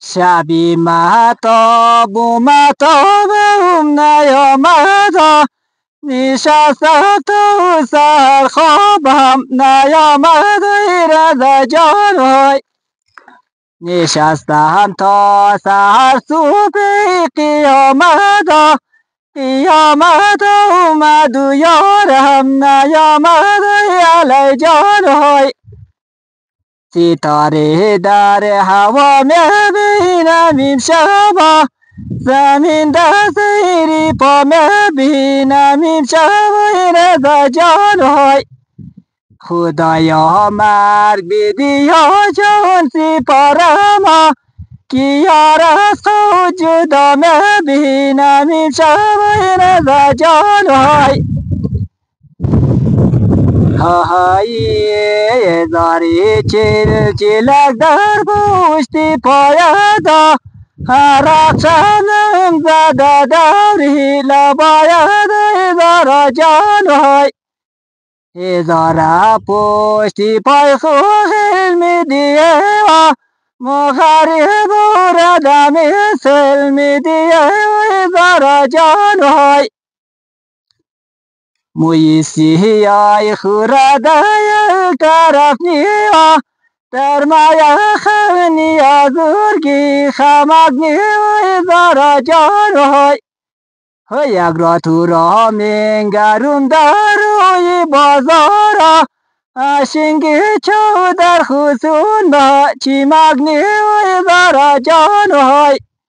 شبی مهتاب اومد نیامد نشسته تو سر خوابم نیامد ای رضا جان های نشستم تا سحر صبح قیامت قیامت اومد و یارم نیامد ای علی جان های ستاره در هوا میبینم امشب زمین دست زیر پا میبینم امشب ای رضا جان های خدایا مرگ بدیا جان سپارم که یار از خود جدا میبینم امشب ای رضا جان های های زاری چلک در پشت پایدا رخشانم زده دوری لباید هزار جان های هزار پشت پای خوخیل می دیه مخارب و ردم سلم دیه هزار جان های موی سیای خوردای طرف نیا در مایه خونی آزرگی خمک نیا هزار جان های یک را تو را منگرم در روی بازار شنگی چو در خسون با چیمک نیا هزار جان های